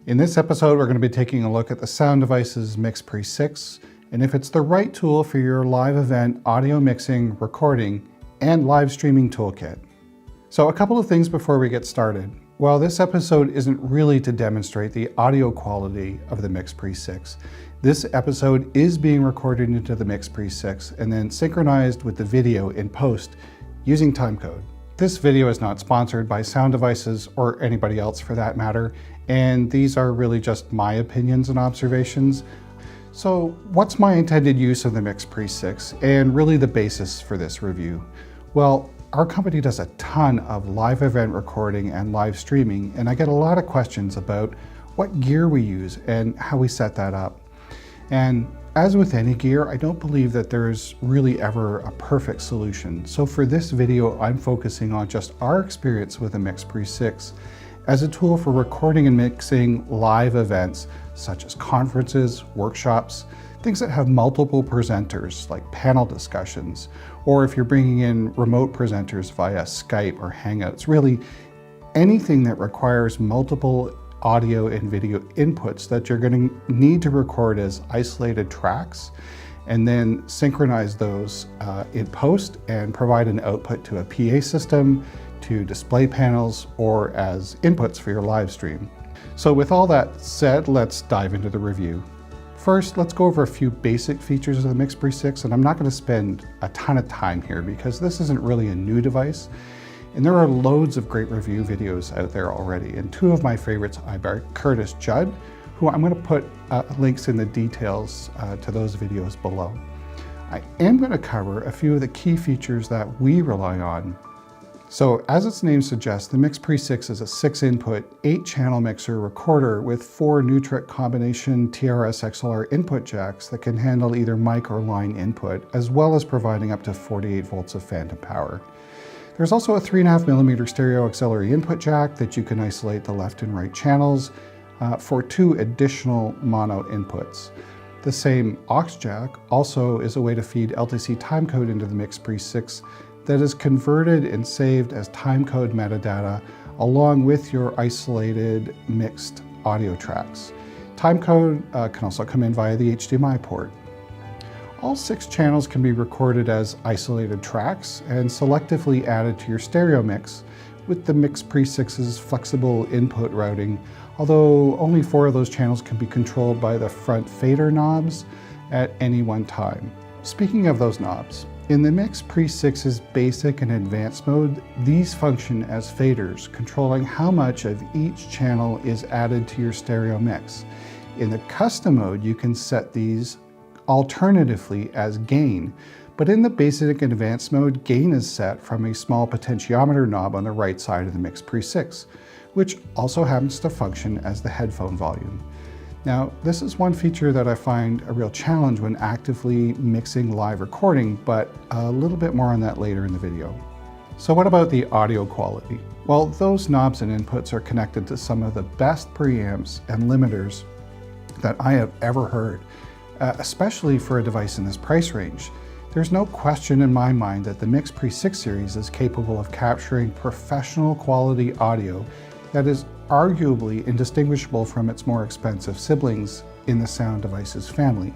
In this episode, we're going to be taking a look at the Sound Devices MixPre-6 and if it's the right tool for your live event audio mixing, recording, and live streaming toolkit. So a couple of things before we get started. While this episode isn't really to demonstrate the audio quality of the MixPre-6, this episode is being recorded into the MixPre-6 and then synchronized with the video in post using timecode. This video is not sponsored by Sound Devices or anybody else for that matter, and these are really just my opinions and observations. So what's my intended use of the MixPre-6 and really the basis for this review? Well, our company does a ton of live event recording and live streaming, and I get a lot of questions about what gear we use and how we set that up. And as with any gear, I don't believe that there's really ever a perfect solution. So for this video, I'm focusing on just our experience with the MixPre-6 as a tool for recording and mixing live events such as conferences, workshops, things that have multiple presenters like panel discussions, or if you're bringing in remote presenters via Skype or Hangouts, really anything that requires multiple audio and video inputs that you're going to need to record as isolated tracks and then synchronize those in post and provide an output to a PA system, to display panels, or as inputs for your live stream. So with all that said, let's dive into the review. First, let's go over a few basic features of the MixPre-6, and I'm not going to spend a ton of time here because this isn't really a new device. And there are loads of great review videos out there already. And two of my favorites are by Curtis Judd, who I'm going to put links in the details to those videos below. I am going to cover a few of the key features that we rely on. So as its name suggests, the MixPre-6 is a 6-input, 8-channel mixer recorder with 4 Neutrik combination TRS XLR input jacks that can handle either mic or line input, as well as providing up to 48 volts of phantom power. There's also a 3.5mm stereo auxiliary input jack that you can isolate the left and right channels for 2 additional mono inputs. The same aux jack also is a way to feed LTC timecode into the MixPre-6 that is converted and saved as timecode metadata along with your isolated mixed audio tracks. Timecode can also come in via the HDMI port. All 6 channels can be recorded as isolated tracks and selectively added to your stereo mix with the MixPre-6's flexible input routing, although only 4 of those channels can be controlled by the front fader knobs at any one time. Speaking of those knobs, in the MixPre-6's basic and advanced mode, these function as faders, controlling how much of each channel is added to your stereo mix. In the custom mode, you can set these alternatively as gain, but in the basic and advanced mode, gain is set from a small potentiometer knob on the right side of the MixPre-6, which also happens to function as the headphone volume. Now, this is one feature that I find a real challenge when actively mixing live recording, but a little bit more on that later in the video. So what about the audio quality? Well, those knobs and inputs are connected to some of the best preamps and limiters that I have ever heard. Especially for a device in this price range. There's no question in my mind that the MixPre-6 series is capable of capturing professional quality audio that is arguably indistinguishable from its more expensive siblings in the Sound Devices family,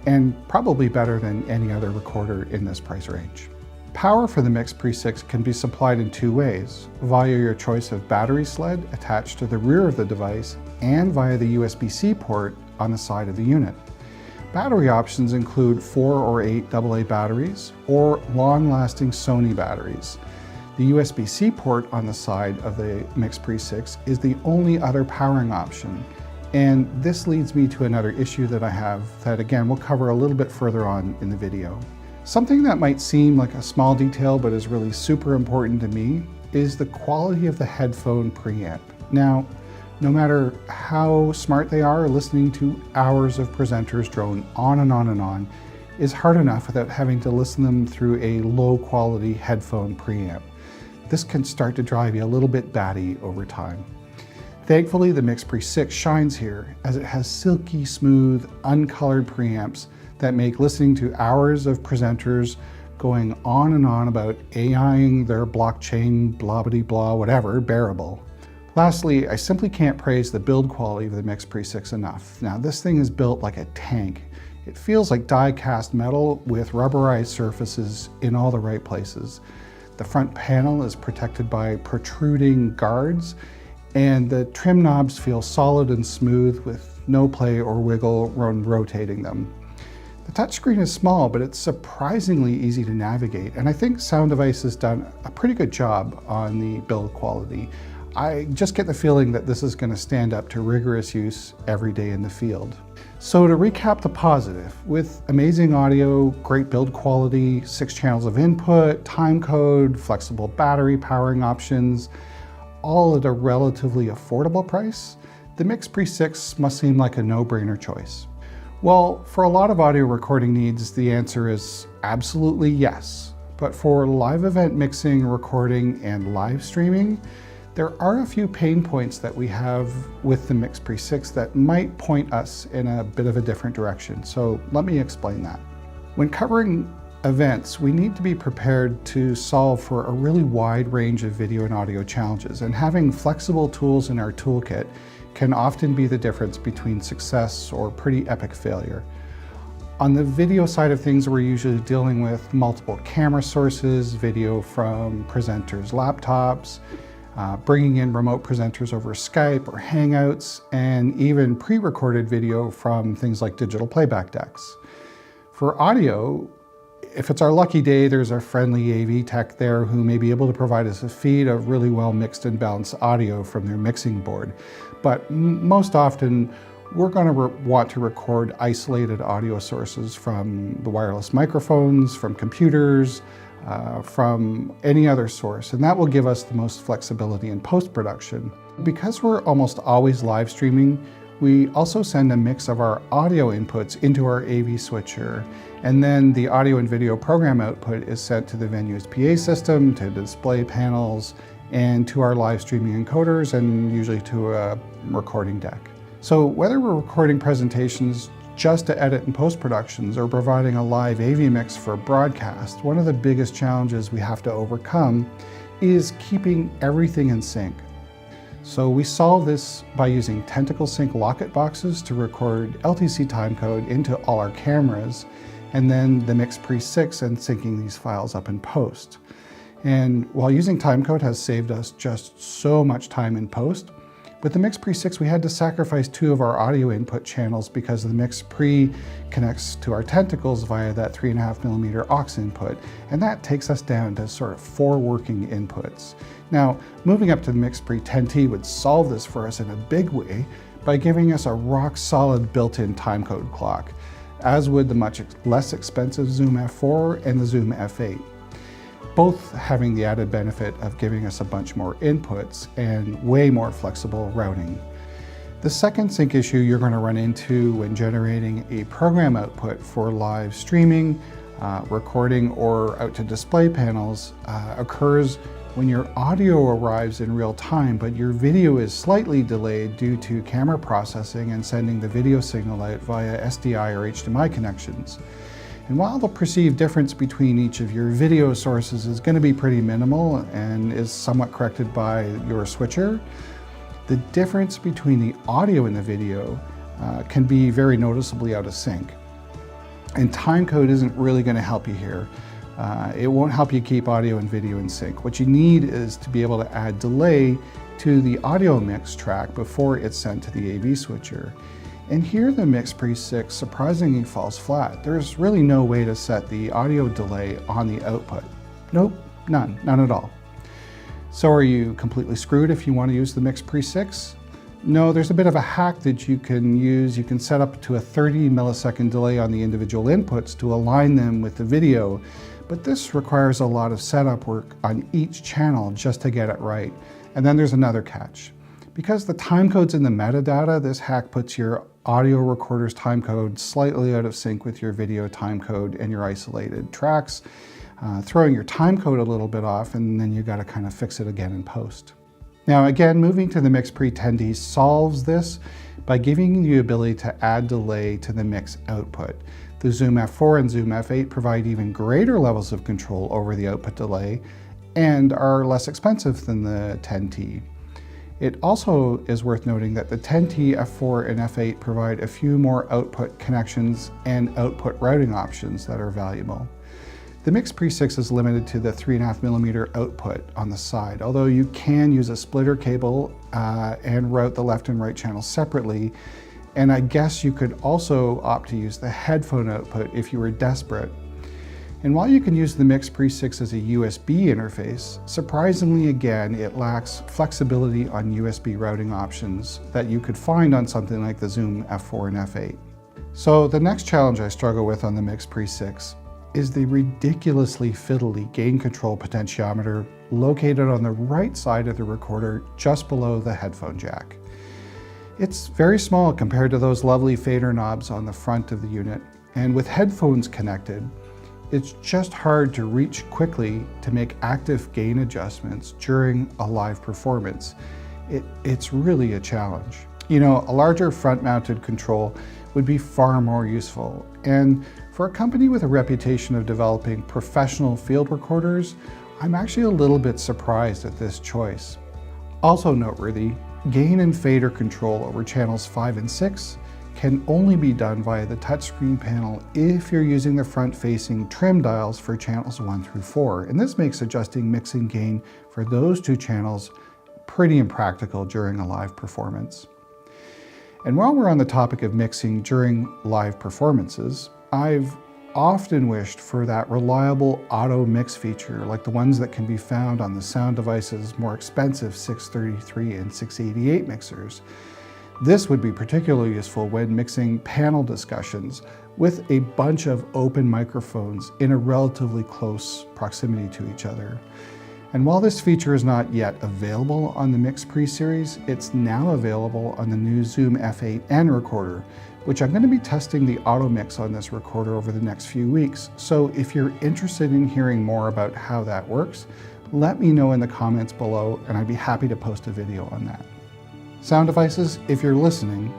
and probably better than any other recorder in this price range. Power for the MixPre-6 can be supplied in 2 ways, via your choice of battery sled attached to the rear of the device and via the USB-C port on the side of the unit. Battery options include 4 or 8 AA batteries or long-lasting Sony batteries. The USB-C port on the side of the MixPre-6 is the only other powering option, and this leads me to another issue that I have that again we'll cover a little bit further on in the video. Something that might seem like a small detail but is really super important to me is the quality of the headphone preamp. Now, no matter how smart they are, listening to hours of presenters drone on and on and on is hard enough without having to listen them through a low quality headphone preamp. This can start to drive you a little bit batty over time. Thankfully, the MixPre-6 shines here as it has silky smooth, uncolored preamps that make listening to hours of presenters going on and on about AIing their blockchain, blah-bitty-blah, whatever, bearable. Lastly, I simply can't praise the build quality of the MixPre-6 enough. Now, this thing is built like a tank. It feels like die-cast metal with rubberized surfaces in all the right places. The front panel is protected by protruding guards, and the trim knobs feel solid and smooth with no play or wiggle when rotating them. The touchscreen is small, but it's surprisingly easy to navigate, and I think Sound Devices has done a pretty good job on the build quality. I just get the feeling that this is going to stand up to rigorous use every day in the field. So to recap the positive, with amazing audio, great build quality, 6 channels of input, time code, flexible battery powering options, all at a relatively affordable price, the MixPre-6 must seem like a no-brainer choice. Well, for a lot of audio recording needs, the answer is absolutely yes. But for live event mixing, recording, and live streaming, there are a few pain points that we have with the MixPre-6 that might point us in a bit of a different direction. So let me explain that. When covering events, we need to be prepared to solve for a really wide range of video and audio challenges, and having flexible tools in our toolkit can often be the difference between success or pretty epic failure. On the video side of things, we're usually dealing with multiple camera sources, video from presenters' laptops, bringing in remote presenters over Skype or Hangouts, and even pre-recorded video from things like digital playback decks. For audio, if it's our lucky day, there's a friendly AV tech there who may be able to provide us a feed of really well mixed and balanced audio from their mixing board. But most often, we're going to want to record isolated audio sources from the wireless microphones, from computers, from any other source, and that will give us the most flexibility in post-production. Because we're almost always live streaming, we also send a mix of our audio inputs into our AV switcher, and then the audio and video program output is sent to the venue's PA system, to display panels, and to our live streaming encoders, and usually to a recording deck. So whether we're recording presentations just to edit in post-productions or providing a live AV mix for broadcast, one of the biggest challenges we have to overcome is keeping everything in sync. So we solve this by using Tentacle Sync locket boxes to record LTC timecode into all our cameras, and then the MixPre-6 and syncing these files up in post. And while using timecode has saved us just so much time in post, with the MixPre-6 we had to sacrifice 2 of our audio input channels because the MixPre connects to our tentacles via that 3.5mm aux input, and that takes us down to sort of 4 working inputs. Now, moving up to the MixPre 10T would solve this for us in a big way by giving us a rock-solid built-in timecode clock, as would the much less expensive Zoom F4 and the Zoom F8. Both having the added benefit of giving us a bunch more inputs and way more flexible routing. The second sync issue you're going to run into when generating a program output for live streaming, recording, or out to display panels occurs when your audio arrives in real time, but your video is slightly delayed due to camera processing and sending the video signal out via SDI or HDMI connections. And while the perceived difference between each of your video sources is going to be pretty minimal and is somewhat corrected by your switcher, the difference between the audio and the video can be very noticeably out of sync. And timecode isn't really going to help you here. It won't help you keep audio and video in sync. What you need is to be able to add delay to the audio mix track before it's sent to the AV switcher. And here the MixPre-6 surprisingly falls flat. There's really no way to set the audio delay on the output. Nope, none at all. So are you completely screwed if you want to use the MixPre-6? No, there's a bit of a hack that you can use. You can set up to a 30 millisecond delay on the individual inputs to align them with the video, but this requires a lot of setup work on each channel just to get it right. And then there's another catch. Because the timecode's in the metadata, this hack puts your audio recorder's timecode slightly out of sync with your video timecode and your isolated tracks, throwing your timecode a little bit off, and then you got to kind of fix it again in post. Now again, moving to the MixPre 10D solves this by giving you the ability to add delay to the mix output. The Zoom F4 and Zoom F8 provide even greater levels of control over the output delay and are less expensive than the 10T. It also is worth noting that the 10T, F4, and F8 provide a few more output connections and output routing options that are valuable. The MixPre-6 is limited to the 3.5mm output on the side, although you can use a splitter cable and route the left and right channels separately. And I guess you could also opt to use the headphone output if you were desperate. And while you can use the MixPre-6 as a USB interface, surprisingly again, it lacks flexibility on USB routing options that you could find on something like the Zoom F4 and F8. So the next challenge I struggle with on the MixPre-6 is the ridiculously fiddly gain control potentiometer located on the right side of the recorder just below the headphone jack. It's very small compared to those lovely fader knobs on the front of the unit, and with headphones connected, it's just hard to reach quickly to make active gain adjustments during a live performance. It's really a challenge. You know, a larger front-mounted control would be far more useful. And for a company with a reputation of developing professional field recorders, I'm actually a little bit surprised at this choice. Also noteworthy, gain and fader control over channels 5 and 6 can only be done via the touchscreen panel if you're using the front-facing trim dials for channels 1 through 4. And this makes adjusting mix and gain for those two channels pretty impractical during a live performance. And while we're on the topic of mixing during live performances, I've often wished for that reliable auto mix feature like the ones that can be found on the Sound Devices more expensive 633 and 688 mixers. This would be particularly useful when mixing panel discussions with a bunch of open microphones in a relatively close proximity to each other. And while this feature is not yet available on the MixPre series, it's now available on the new Zoom F8N recorder, which I'm going to be testing the auto mix on this recorder over the next few weeks. So if you're interested in hearing more about how that works, let me know in the comments below, and I'd be happy to post a video on that. Sound Devices, if you're listening,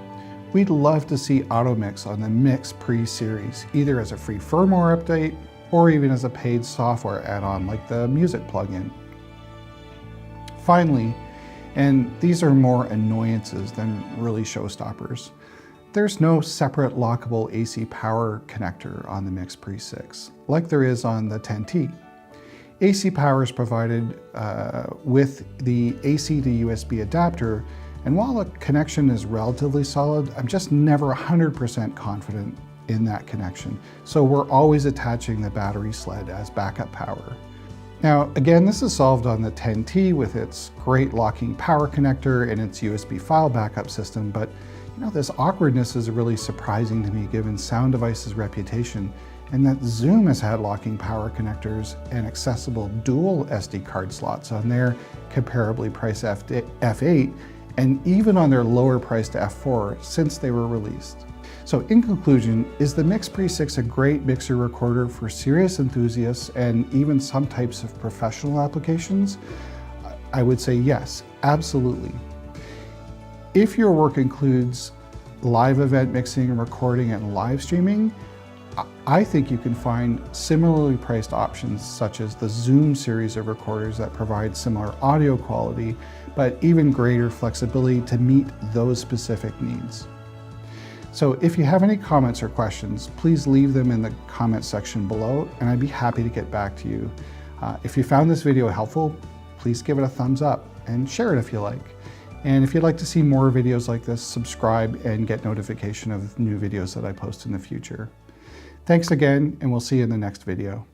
we'd love to see auto mix on the MixPre series, either as a free firmware update or even as a paid software add-on like the music plugin. Finally, and these are more annoyances than really showstoppers, there's no separate lockable AC power connector on the MixPre-6, like there is on the 10T. AC power is provided with the AC to USB adapter, and while the connection is relatively solid, I'm just never 100% confident in that connection. So we're always attaching the battery sled as backup power. Now, again, this is solved on the 10T with its great locking power connector and its USB file backup system, but you know, this awkwardness is really surprising to me given Sound Devices' reputation, and that Zoom has had locking power connectors and accessible dual SD card slots on their comparably priced F8, and even on their lower priced F4 since they were released. So in conclusion, is the MixPre-6 a great mixer recorder for serious enthusiasts and even some types of professional applications? I would say yes, absolutely. If your work includes live event mixing, recording, and live streaming, I think you can find similarly priced options such as the Zoom series of recorders that provide similar audio quality, but even greater flexibility to meet those specific needs. So if you have any comments or questions, please leave them in the comment section below, and I'd be happy to get back to you. If you found this video helpful, please give it a thumbs up and share it if you like. And if you'd like to see more videos like this, subscribe and get notification of new videos that I post in the future. Thanks again, and we'll see you in the next video.